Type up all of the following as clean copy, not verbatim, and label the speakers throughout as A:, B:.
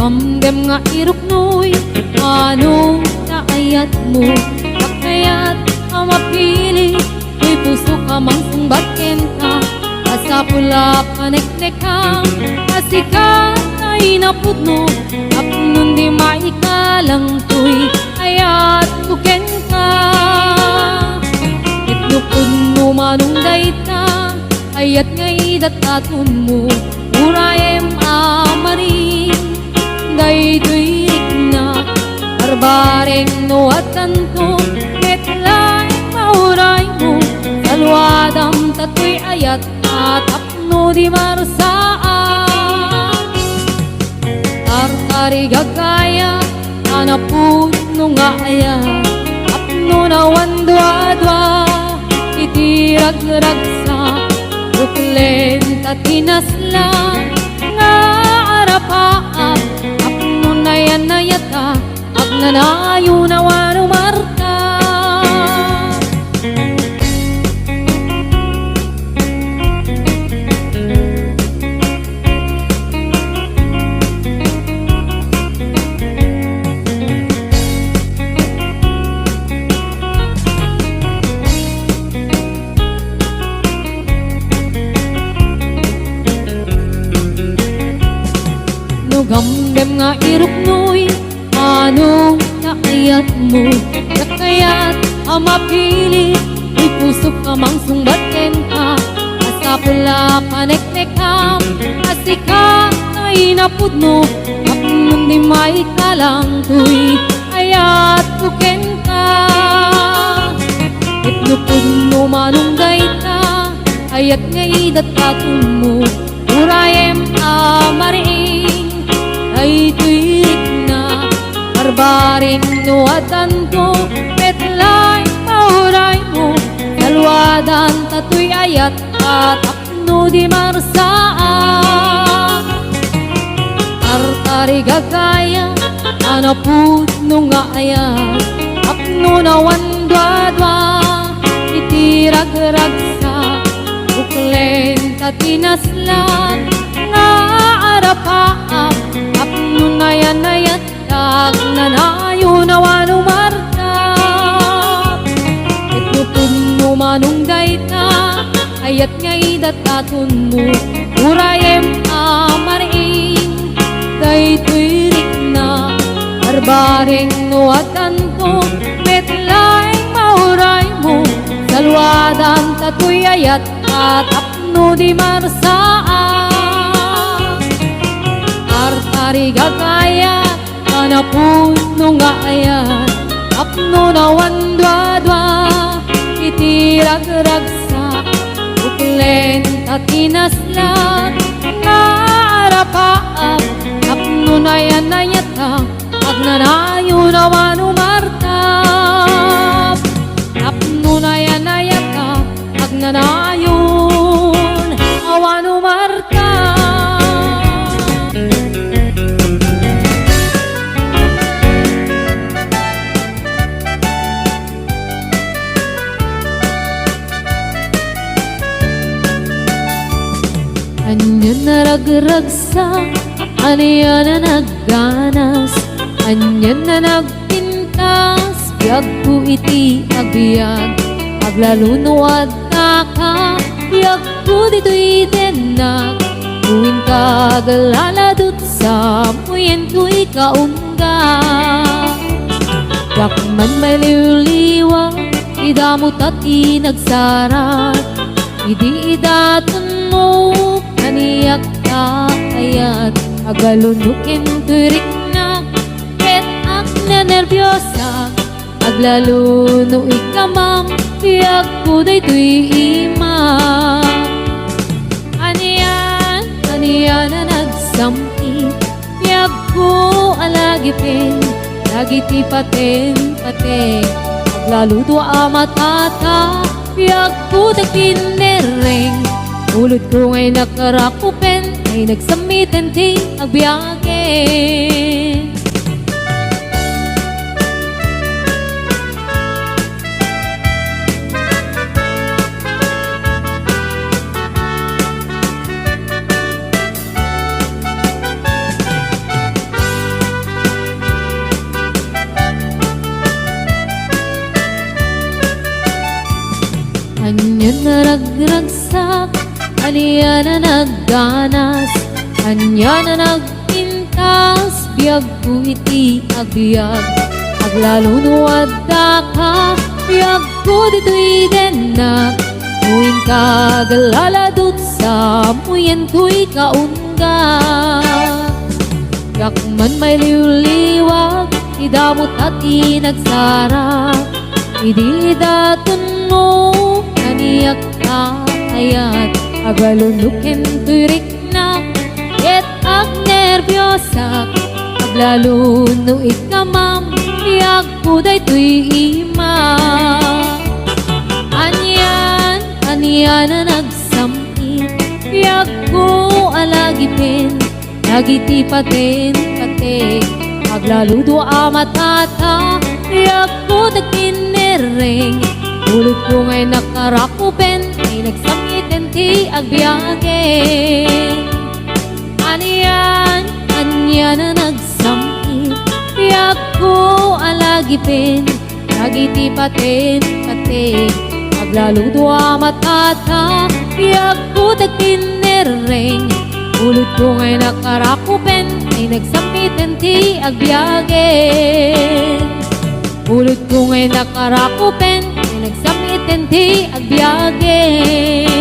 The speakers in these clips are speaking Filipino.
A: Nugamgam nga iruknoy, anong naayat mo? Bakayat ang mapili, may puso ka mang sumbatin ka. Kasapula paneknek ka, kasikat ay napudno. Apnon di maikalang tuy, ayat tuken ka. Itnupod mo manong dayta, ayat ngay datatun mo. Urayem amarin, daytoy na barbareng no at tanto. Ketlaeng mauray mo, salwadam tatoy ayat at apno di marasaan. Tartari gagaya, anapun no nga ayat, apno na wandwa-dwa, itirag-ragsa. Buklen tatinaslan nga arapaap, apno na yan na yata, ag nanayo na wano marta. Nugamgam nga iruknoy, anong naayat mo? Nakayat ang mapili, may puso ka mang sumbatin ka. Asapula paneknek ka, asika ay napudno. Apnon di maikalang tuy, ayat tuken ka. Itnupod mo manong dayta, ayat ngay datatun mo. Urayem amaring, ay tuwik na barbaring no at tanto. Petlay mauray mo, salwadan tatoy ayat at apno di marsaan. Tartari gagaya, anapud no nga ayat, apno na wandwa-dwa, itirag-ragsa. Buklen tatinaslan nga arapaap, apno na yan na yatag, nanayo na wano marta. Itupod mo manong dayta, ayat ngay datatun mo. Urayem amaring, daytoy rik na barbareng no at tanto. Metlaeng mauray mo, salwadan tatoy ayat at apno di marsaan. Tartari gagaya, anapun no nga ayat, apno na wandwa-dwa, itirag-ragsa. Buklen tatinaslan nga arapaap, apno na yan na yata, ag nanayo na wano martap. Apno na yan na yata, ag nanayon awano martap. Anya na ragragsa, anya na nagganas, anya na nagpintas, biyag ko iti agbyag, aglalunuad na ka, biyag ko dito'y denag, tuwing kagaladot sa muyen ko'y kaungga. Dakman may liwliwa, idamot at inagsarat, idi idatun mo, kaniyak ka ayat, agalunukin turik na, ket ak na nervyosa, aglaluno ikamang, biyag ko daytoy imang. Aniyan, aniyan na nagsampi, biyag ko alagipin, lagiti paten-paten, aglaludo amatata, biyag ko dagkinereng. Ulod ko ngay nakarakupen, ay nagsamitan ti agbiyagen. Anya na nagragsak, anya na nagganas, anya na nagpintas, biyag ko iti agbyag. Aglalo nuwadda ka, biyag ko dito'y denak. Muin ka galaladot sa muyen to'y kaunga. Yakman may liwliwag, idamot at inagsara. Idi daton mo, kaniyak ayat. Agalulukin to'y riknak, et ag nervyosak. Aglalo no ikamam, biyag ko day to'y ima. Anya na nagsamit, biyag ko alagipin, nagiti paten. Aglaludo amatata, biyag ko dagkinereng. Ulot ko ngay nakarakupen, ay nagsamiten ti agbiyagen. Anya na nagsamit, biyag ko alagipin, nagiti paten. Aglaludo amatata, biyag ko dagkinereng. Ulot ko ngay nakarakupen, ay nagsamiten ti agbiyagen. Ulot ko ngay nakarakupen, ay nagsamiten ti agbiyagen.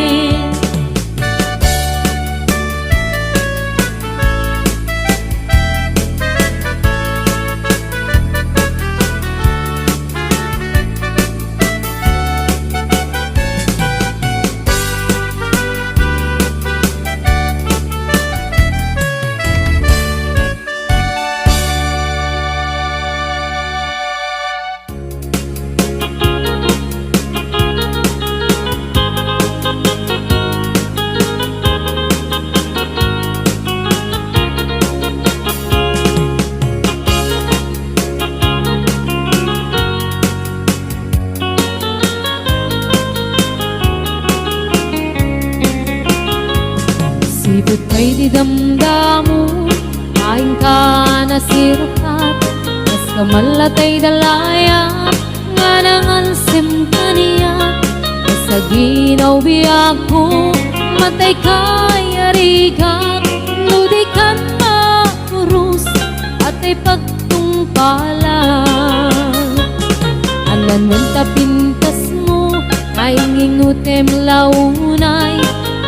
A: Sipot kay di damdamu, kain ka na sirakat. Kas kamalatay dalaya, nga nangalsim kaniya. Sa ginaw biyag ko, matay kay arigak. Nudi kan makurus, at ay pagtungpalan. Anan man tapintas mo, kaingingutem launay.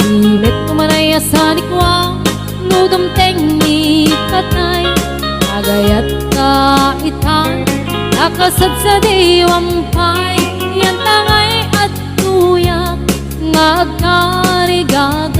A: Imet kumanay asanikwa, nudom tengni katay. Agayat kaitan, nakasad sa diwampay. Yan tangay at tuyak, nga agkarigagay.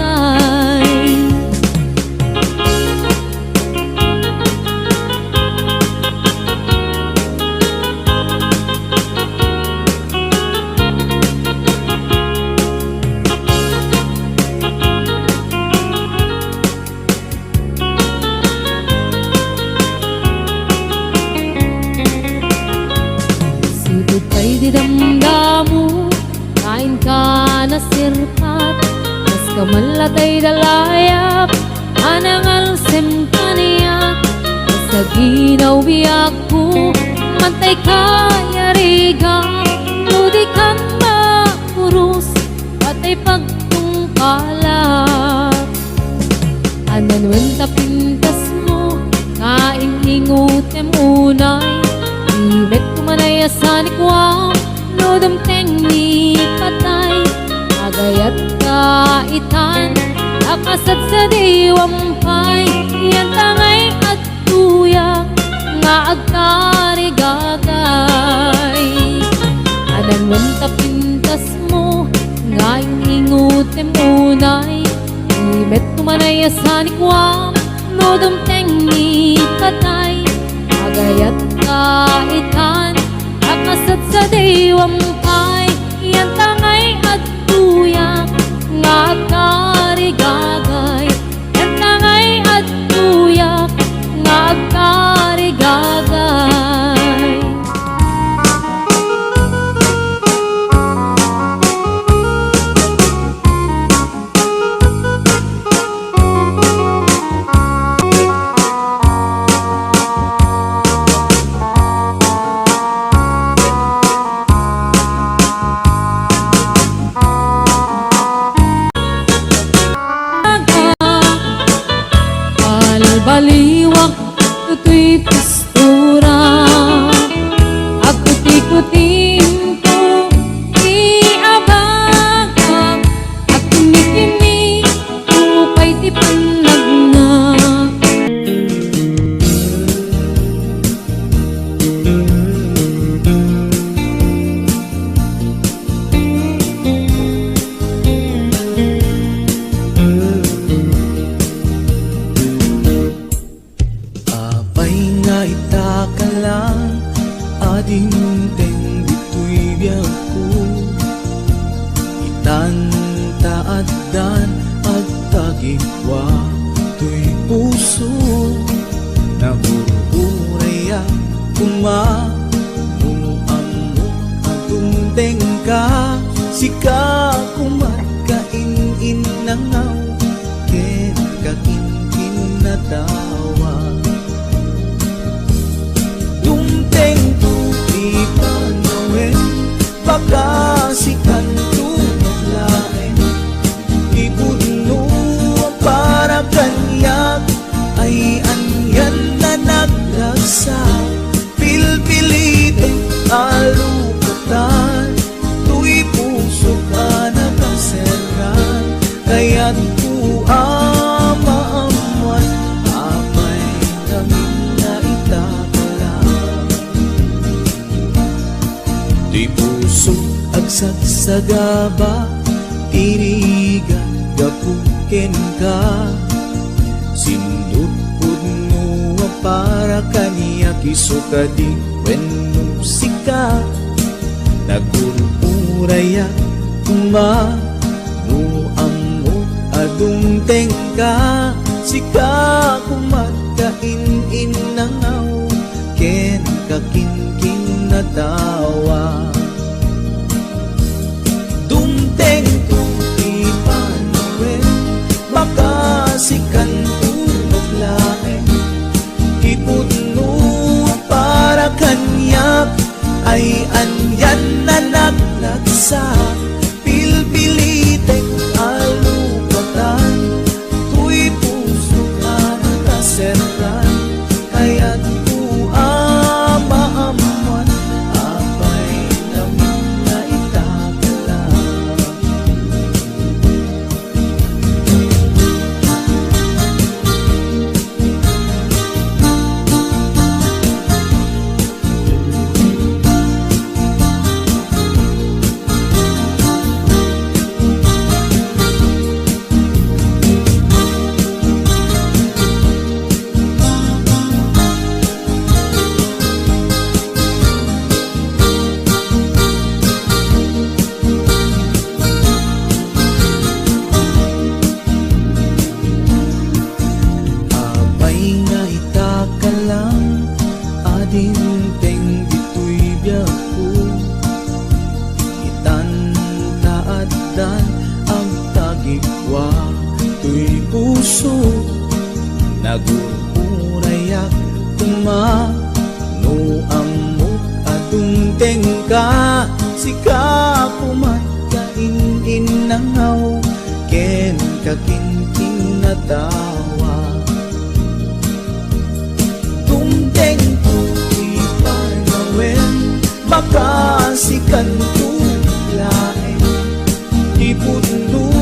A: Di damdamu, kain ka na sirpat. Mas kamalatay dalayap, anangalsim kaniya. Sa ginaw biyag ko, mantay kaya riga. Nudi kan makurus, patay pagtungkalap. Ananwen tapintas mo, kain ingutem unay. Imet kumanay asanikwa, nudom tengni patay. Agayat kaitan, nakasad sa diwampay. Yan tangay at tuyak, nga agkarigagay. Anan tapintas mo, nga ingutem unay. Imet kumanay asanikwa, nudom tengni patay. Agayat kaitan, nakasad sa diwampay. Yan tangay at tuyak, nga agkarigagay. Yan tangay at tuyak, nga agkarigagay. baliwak tutoy pistura. Akuti-kutin ko ti abagak, at kumikimi ukay ti panagnak.
B: Apay nga itaka lang, ading teng dito'y biyak ko. Itan taaddan at tagikwa to'y puso. Nabuburaya kumamuammo atong tengka. Sika kumatkain nangaw, ken kakinkin na tawa. Dumteng tuti panawin, baka sikan tumaglain. Ibudno para kanyak, ay anyan na naglagsa. Pilpilitin alukatan, tu'y puso ka nakaseran. Kaya't kuamaamuan, apay namin na itakalang. Di puso agsagsagaba, tirigan gapuken ka. Sindut pudno para kaniya kisukadi wenno sika. Nagururaya kuma no ammo adung tengka. Sika kumatkain nangaw, ken kakinkin na tawa. Dumteng tuti panawin, baka sikan tumaglain. Ipudno para kanyak, ay anyan na naglagsa. Pilpilitek alupatan, tu'y puso ka nakaseran. Kaya't kuamaamuan, apay namin na itakalang. Apay nga itaka lang, ading teng dito'y biyak ko. Itan taaddan ang tagikwa to'y puso. Nagururayak kuma no ammo atong tengka. Sika kumatkain nangaw, ken kakinkin na tawa. Dumteng tuti panawin, baka sikan tumaglain. Ipudno